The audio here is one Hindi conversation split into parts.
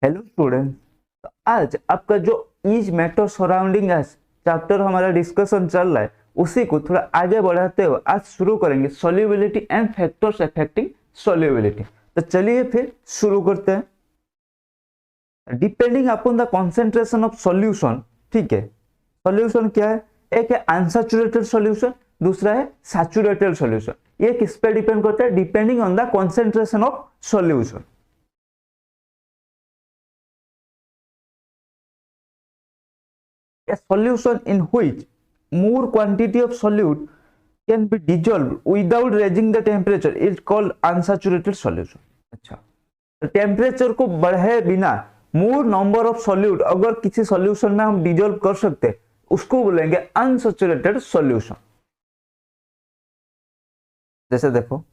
हेलो स्टूडेंट, तो आज आपका जो is matter surrounding us chapter हमारा डिस्कशन चल रहा है, उसी को थोड़ा आगे बढ़ाते हुए आज शुरू करेंगे solubility and factors affecting solubility. तो चलिए फिर शुरू करते हैं। Depending upon the concentration of solution, ठीक है, सॉल्यूशन क्या है? एक है अनसैचुरेटेड सॉल्यूशन, दूसरा है सैचुरेटेड सॉल्यूशन। ये किस पे डिपेंड करता है? Depending on the concentration of solution. A solution in which more quantity of solute can be dissolved without raising the temperature is called unsaturated solution। अच्छा, तो टेम्परेचर को बढ़ाए बिना मोर नंबर ऑफ सॉल्यूट अगर किसी सॉल्यूशन में हम डिजोल्व कर सकते उसको बोलेंगे अनसैचुरेटेड सॉल्यूशन। जैसे देखो,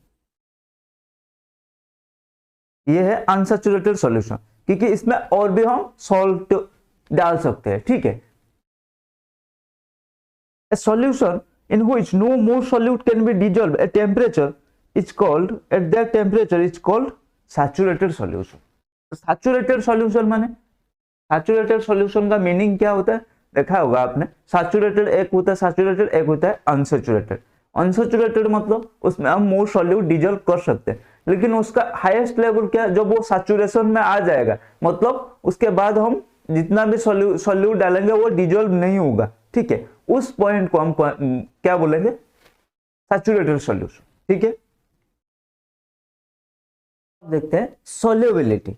ये है अनसैचुरेटेड सॉल्यूशन क्योंकि इसमें और भी हम सॉल्ट डाल सकते हैं, ठीक है। A solution in which no more solute can be dissolved at temperature is called, at that temperature is called saturated solution। तो saturated solution माने, saturated solution का मीनिंग क्या होता है? देखा होगा आपने, saturated एक होता है saturated, एक होता है unsaturated। unsaturated मतलब उसमें हम more solute dissolve कर सकते हैं, लेकिन उसका हाईएस्ट लेवल क्या है? जब वो सैचुरेशन में आ जाएगा, मतलब उसके बाद हम जितना भी सॉल्यूट डालेंगे वो डिजोल्व नहीं होगा, ठीक है। उस पॉइंट को हम क्या बोलेंगे? सैचुरेटेड सॉल्यूशन, ठीक है। देखते हैं सॉल्युबिलिटी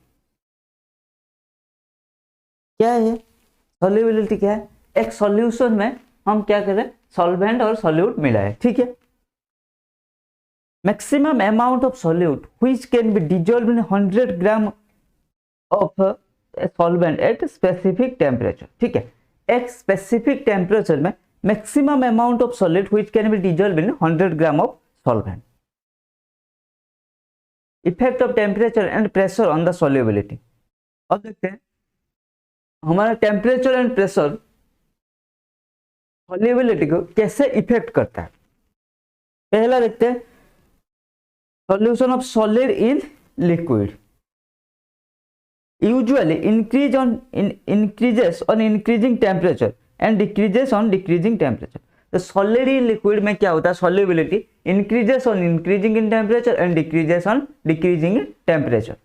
क्या है। सॉल्युबिलिटी क्या है? एक सॉल्यूशन में हम क्या करें? सॉल्वेंट और सॉल्यूट मिलाए, ठीक है। Maximum amount of solute which can be dissolved in 100 gram of solvent at specific temperature, ठीक है। एक स्पेसिफिक टेम्परेचर में maximum amount of solid which can be dissolved in 100 gram of solvent. Effect of temperature and pressure on the solubility. अब देखते हैं हमारा टेम्परेचर एंड प्रेशर सॉल्युबिलिटी को कैसे इफेक्ट करता है। पहला देखते हैं solution of solid in liquid usually increases on increasing temperature and decreases on decreasing temperature। तो solid in liquid में क्या होता है? solubility increases on increasing in temperature and decreases on decreasing in temperature।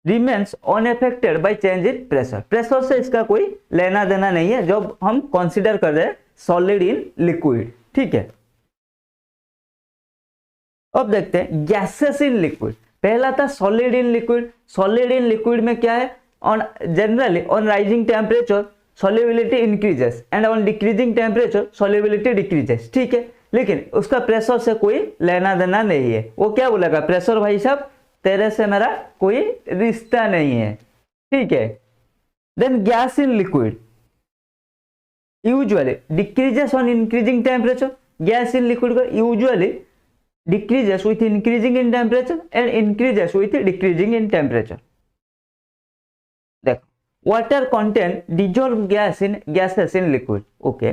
remains unaffected by change in pressure। pressure से इसका कोई लेना देना नहीं है जब हम consider कर रहे हैं solid in liquid, ठीक है। अब देखते हैं gases in liquid। पहला था solid in liquid. Solid in liquid में क्या है? On generally on rising temperature solubility increases and on decreasing temperature solubility decreases, ठीक है। लेकिन उसका प्रेशर से कोई लेना देना नहीं है। वो क्या बोलेगा? प्रेशर भाई साहब तेरे से मेरा कोई रिश्ता नहीं है, ठीक है। Then gas in liquid usually decreases on increasing temperature. Gas in liquid का usually decreases with increasing in temperature and increases with decreasing in temperature। देखो water contain dissolved gas in gases in liquid, okay।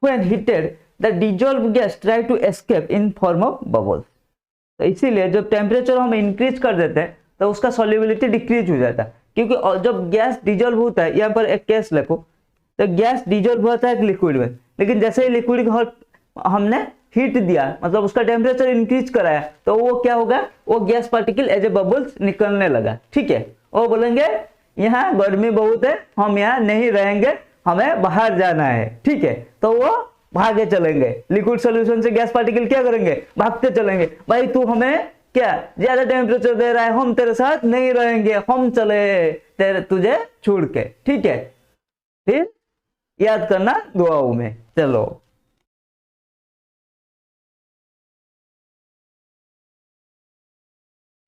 when heated the dissolved gas try to escape in form of bubbles। तो इसीलिए जब टेम्परेचर हम इंक्रीज कर देते हैं तो उसका सॉल्युबिलिटी डिक्रीज हो जाता है, क्योंकि जब गैस डिजोल्व होता है, यहाँ पर एक केस लिखो, तो गैस डिजोल्व होता है लिक्विड में, लेकिन जैसे ही लिक्विड हमने हीट दिया, मतलब उसका टेम्परेचर इंक्रीज कराया, तो वो क्या होगा? वो gas particle as a bubbles निकलने लगा, ठीक है। वो बोलेंगे यहाँ गर्मी बहुत है, हम यहाँ नहीं रहेंगे, हमें बाहर जाना है, ठीक है। तो वो भागे चलेंगे। लिक्विड सॉल्यूशन से गैस पार्टिकल क्या करेंगे? भागते चलेंगे। भाई तू हमें क्या ज्यादा टेम्परेचर दे रहा है, हम तेरे साथ नहीं रहेंगे, हम चले तुझे छोड़ के, ठीक है। फिर याद करना दुआओं में। चलो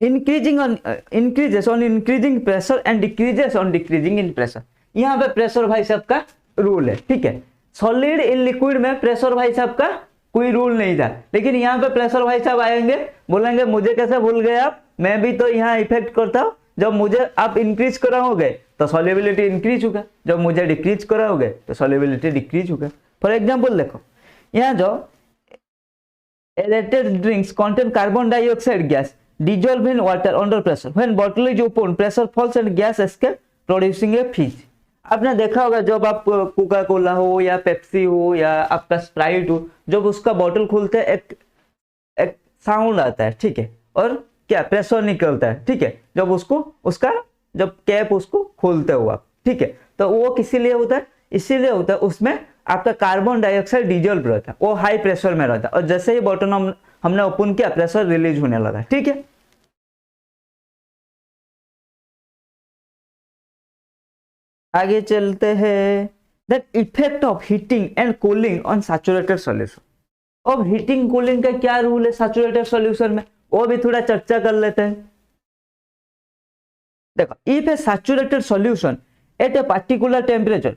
increases on increasing pressure and decreases on decreasing in pressure। यहाँ पे प्रेशर भाई साहब का रूल है, ठीक है। सॉलिड इन लिक्विड में प्रेशर भाई साहब का कोई रूल नहीं था, लेकिन यहाँ पे प्रेशर भाई साहब आएंगे, बोलेंगे मुझे कैसे भूल गए आप, मैं भी तो यहाँ इफेक्ट करता हूँ। जब मुझे आप इंक्रीज कराओगे तो सॉल्युबिलिटी इंक्रीज होगा, जब मुझे डिक्रीज कराओगे तो सॉल्युबिलिटी डिक्रीज होगा। फॉर एग्जाम्पल देखो, यहाँ जो aerated drinks contain carbon dioxide gas dissolve in water under pressure. When bottle is opened, pressure falls and gas escape producing a fizz. आपने देखा होगा जब आप कोका कोला हो या पेप्सी हो या आपका स्प्राइट हो, जब उसका बॉटल खोलते हैं एक साउंड आता है, ठीक है, और क्या प्रेशर निकलता है, ठीक है, जब उसको उसका जब कैप उसको खोलते हो आप, ठीक है, तो वो किसी लिए होता है, इसीलिए होता है उसमें आपका कार्बन डाइऑक्साइड डिजोल्व रहता है, वो हाई प्रेशर में रहता है, और जैसे ही बॉटल हमने ओपन किया प्रेशर रिलीज होने लगा, ठीक है। आगे चलते हैं, that effect of heating and cooling on saturated solution. अब हीटिंग कूलिंग का क्या रूल है सैचुरेटेड सॉल्यूशन में, वो भी थोड़ा चर्चा कर लेते हैं। देखो, if A saturated solution at a particular temperature,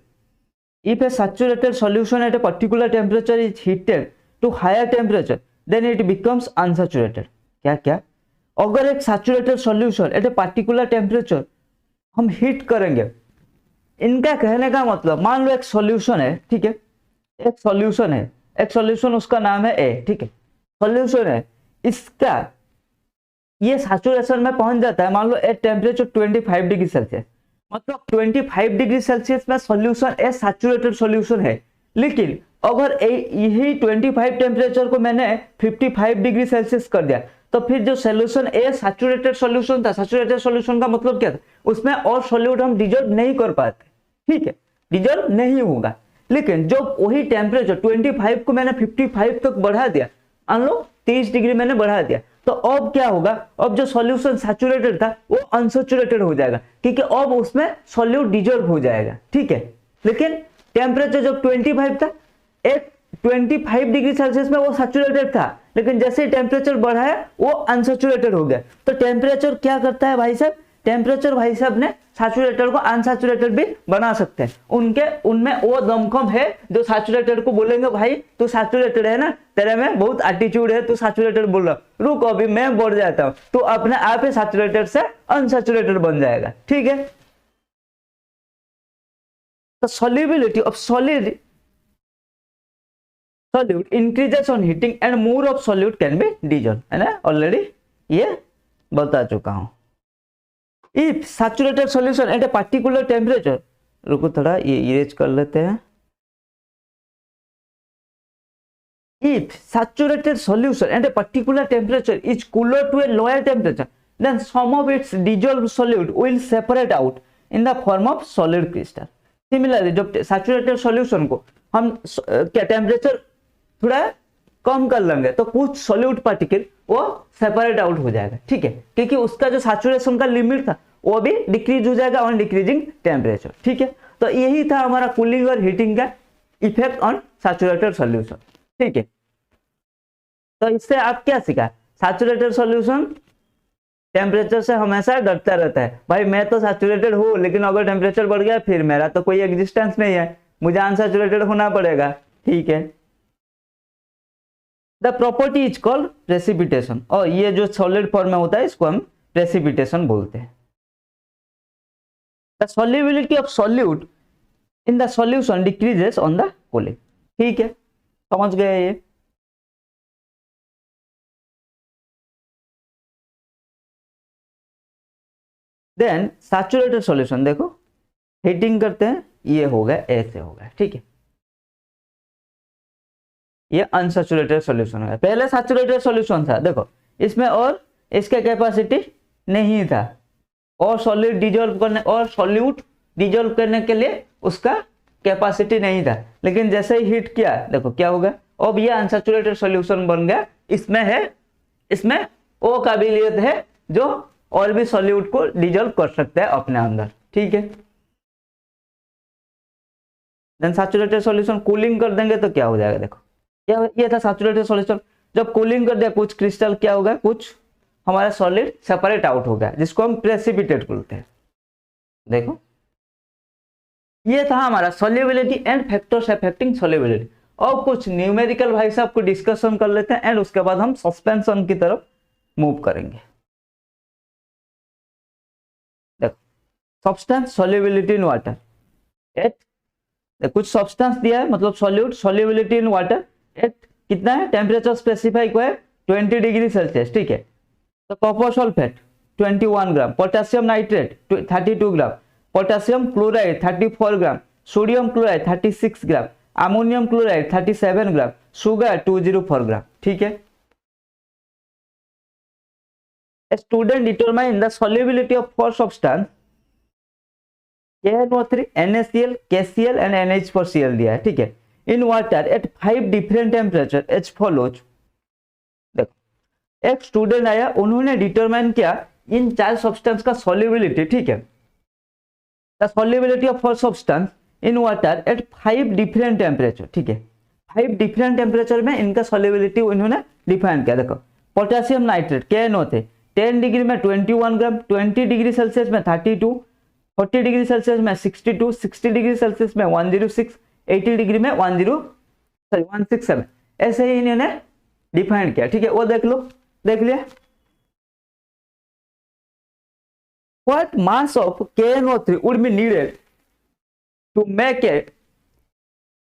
if a saturated solution at a particular temperature is heated to higher temperature, then it becomes unsaturated. क्या क्या, अगर एक saturated solution at a particular temperature हम हीट करेंगे, इनका कहने का मतलब, मान लो एक सॉल्यूशन है, ठीक है, एक सॉल्यूशन उसका नाम है ए, ठीक है, सॉल्यूशन है, इसका ये सैचुरेशन में पहुंच जाता है मान लो एट टेम्परेचर 25 डिग्री सेल्सियस, मतलब 25 डिग्री सेल्सियस में सॉल्यूशन ए सैचुरेटेड सॉल्यूशन है। लेकिन अगर यही 25 टेम्परेचर को मैंने 55 डिग्री सेल्सियस कर दिया, तो फिर जो सॉल्यूशन ए सैचुरेटेड सॉल्यूशन था, सैचुरेटेड सॉल्यूशन का मतलब क्या था, उसमें और सॉल्यूट हम डिजोल्व नहीं कर पाते, ठीक है, डिजोल्व नहीं होगा। लेकिन जब वही टेम्परेचर 25 को मैंने 55 तक बढ़ा दिया, मान लो 30 डिग्री मैंने बढ़ा दिया, तो अब क्या होगा, अब जो सॉल्यूशन सैचुरेटेड था वो अनसैचुरेटेड हो जाएगा, क्योंकि अब उसमें सॉल्यूट डिजोल्व हो जाएगा, ठीक है। लेकिन टेम्परेचर जब 25 था, एक 25 डिग्री सेल्सियस में वो सैचुरेटेड था, लेकिन जैसे टेम्परेचर बढ़ा है वो अनसैचुरेटेड हो गया। तो टेम्परेचर क्या करता है भाई साहब, टेम्परेचर भाई साहब ने सैचुरेटेड को अनसैचुरेटेड भी बना सकते हैं। उनमें वो दमखम है जो सैचुरेटेड को बोलेंगे भाई तू सैचुरेटेड है ना, तेरे में बहुत एटीट्यूड है, तू सैचुरेटेड बोल रहा, रुक अभी मैं बढ़ जाता हूं, तो अपने आप ही सैचुरेटेड से अनसैचुरेटेड बन जाएगा, ठीक है। तो solubility of solute increases on heating and more of solute can be dissolve, है ना, ऑलरेडी ये बता चुका हूं। If saturated solution at a particular temperature, रुको थोड़ा ये इरेज कर लेते हैं। If saturated solution at a particular temperature is cooler to a lower temperature, then some of its dissolved solute will separate out in the form of solid crystal. Similarly, जब saturated solution को हम क्या टेम्परेचर थोड़ा कम कर लेंगे तो कुछ सॉल्यूट पार्टिकल वो सेपरेट आउट हो जाएगा, ठीक है, क्योंकि उसका जो सैचुरेशन का लिमिट था वो भी डिक्रीज हो जाएगा ऑन डिक्रीजिंग टेम्परेचर, ठीक है। तो यही था हमारा कूलिंग और हीटिंग का इफेक्ट ऑन सैचुरेटेड सॉल्यूशन, ठीक है। तो इससे आप क्या सीखा, सैचुरेटेड सॉल्यूशन टेम्परेचर से हमेशा डरता रहता है, भाई मैं तो सैचुरेटेड हूँ लेकिन अगर टेम्परेचर बढ़ गया फिर मेरा तो कोई एग्जिस्टेंस नहीं है, मुझे अनसैचुरेटेड होना पड़ेगा, ठीक है। The property is called precipitation, और ये जो सॉलिड फॉर्म में होता है इसको हम प्रेसिपिटेशन बोलते हैं। The solubility of solute in the solution decreases on the cooling, ठीक है, समझ गए ये। देन सैचुरेटेड सॉल्यूशन, देखो हीटिंग करते हैं, ये हो गया ऐसे हो गया, ठीक है, ये अनसैचुरेटेड सॉल्यूशन है। पहले सैचुरेटेड सॉल्यूशन था, देखो इसमें और इसका कैपेसिटी नहीं था, और सॉल्यूट डिजोल्व करने के लिए उसका कैपेसिटी नहीं था, लेकिन जैसे ही हीट किया देखो क्या होगा, अब ये अनसैचुरेटेड सॉल्यूशन बन गया, इसमें वो काबिलियत है जो और भी सॉल्यूट को डिजोल्व कर सकता है अपने अंदर, ठीक है। देन सैचुरेटेड सॉल्यूशन कूलिंग कर देंगे तो क्या हो जाएगा, देखो ये था सैचुरेटेड सॉल्यूशन, जब कूलिंग कर दिया कुछ क्रिस्टल क्या होगा, कुछ हमारा सॉलिड सेपरेट आउट हो गया, जिसको हम प्रेसिपिटेट बोलते हैं। देखो ये था हमारा solubility and factors affecting solubility. और कुछ न्यूमेरिकल भाई साहब को डिस्कशन कर लेते हैं एंड उसके बाद हम सस्पेंशन की तरफ मूव करेंगे। देखो सब्सटेंस सॉल्युबिलिटी इन वाटर, कुछ सब्सटेंस दिया है मतलब सॉल्यूट सॉल्युबिलिटी इन वाटर एट कितना है, टेम्परेचर स्पेसिफाई को है 20 डिग्री सेल्सियस, ठीक है। तो कॉपर सल्फेट 21 ग्राम, पोटेशियम नाइट्रेट 32 ग्राम, पोटेशियम क्लोराइड 34 ग्राम, सोडियम क्लोराइड 36 ग्राम, अमोनियम क्लोराइड 37 ग्राम, शुगर 204 ग्राम। ठीक है। A student determine the solubility of four substance KNO3, NaCl, KCl and NH4Cl दिया है। ठीक है। In water at 5 different temperature as follows. देखो एक स्टूडेंट आया, उन्होंने डिटरमाइन किया इन 4 सब्सटेंस का सॉल्युबिलिटी। ठीक है। The solubility of four substance in water at 5 different temperature. ठीक है। 5 डिफरेंट टेम्परेचर में इनका सॉल्युबिलिटी उन्होंने डिफाइन किया। देखो पोटेशियम नाइट्रेट KNO थे 10 डिग्री में 21 ग्राम, 20 डिग्री सेल्सियस में 32, 40 डिग्री सेल्सियस में 62, 60 डिग्री सेल्सियस में 106, 80 डिग्री में 167, ऐसे ही इन्होंने डिफाइन किया। ठीक है। वो देख लो, देख लिया। What mass of KNO3 would be needed to make a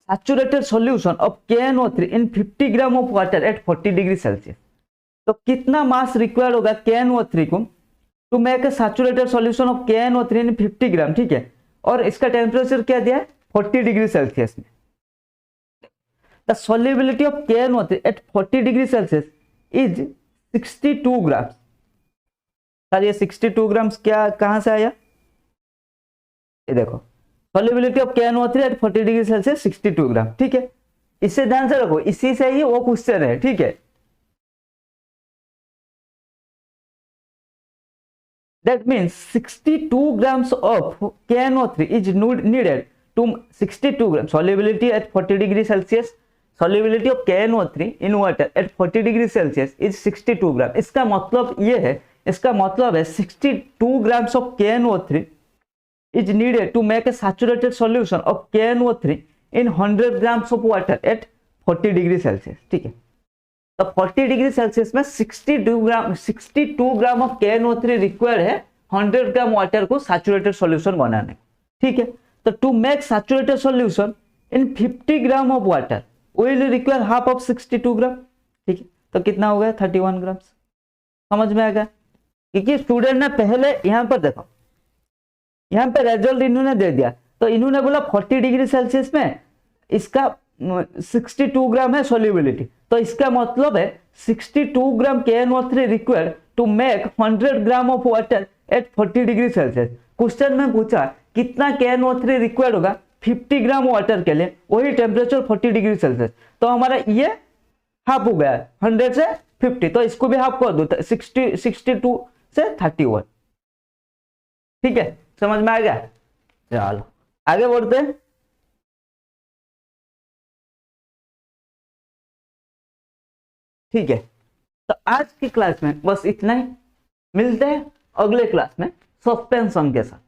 saturated solution of KNO3 in 50 gram of water at 40 degree Celsius. तो कितना मास रिक्वायर्ड होगा KNO3 को to make a saturated solution of KNO3 in 50 gram. ठीक है। और इसका टेम्परेचर क्या दिया है 40 डिग्री सेल्सियस में। The solubility of KNO3 at 40 degree Celsius is 62 gram. Sir ये 62 ग्राम्स क्या कहां से आया? ये देखो solubility of KNO3 at 40 degree Celsius 62 gram. ठीक है। इससे ध्यान से रखो, इसी से ही वो क्वेश्चन है। ठीक है। That means 62 grams of KNO3 is needed to 62 grams solubility at 40 degree Celsius. Solubility of KNO3 in water at 40 degree Celsius is 62 ग्राम। इसका मतलब ये है, इसका मतलब है 62 grams of KNO3 is needed to make a saturated solution of KNO3 in 100 grams of water at 40 degree Celsius। ठीक है। तो 40 डिग्री सेल्सियस में 62 ग्राम ऑफ KNO3 रिक्वायर्ड है 100 ग्राम वाटर को सैचुरेटेड सॉल्यूशन बनाने। ठीक है। तो to make saturated solution in 50 gram of water will require half of 62 gram. ठीक है। तो कितना हो गया 31 ग्राम। समझ में आ गया? क्योंकि स्टूडेंट ने पहले यहां पर देखो, यहां पर रिजल्ट इन्होंने दे दिया, तो इन्होंने बोला 40 डिग्री सेल्सियस में इसका 62 ग्राम है सॉल्युबिलिटी। तो इसका मतलब है 62 gram KNO3 required to make 100 gram of water at 40 degree Celsius. Question में पूछा कितना KNO3 रिक्वायर्ड होगा 50 ग्राम वाटर के लिए, वही टेम्परेचर 40 डिग्री सेल्सियस। तो हमारा ये हाफ हो गया 100 से 50, तो इसको भी हाफ कर दो 62 से 31। ठीक है। समझ में आ गया? चलो आगे बढ़ते हैं। ठीक है। तो आज की क्लास में बस इतना ही। मिलते हैं अगले क्लास में सस्पेंशन के साथ।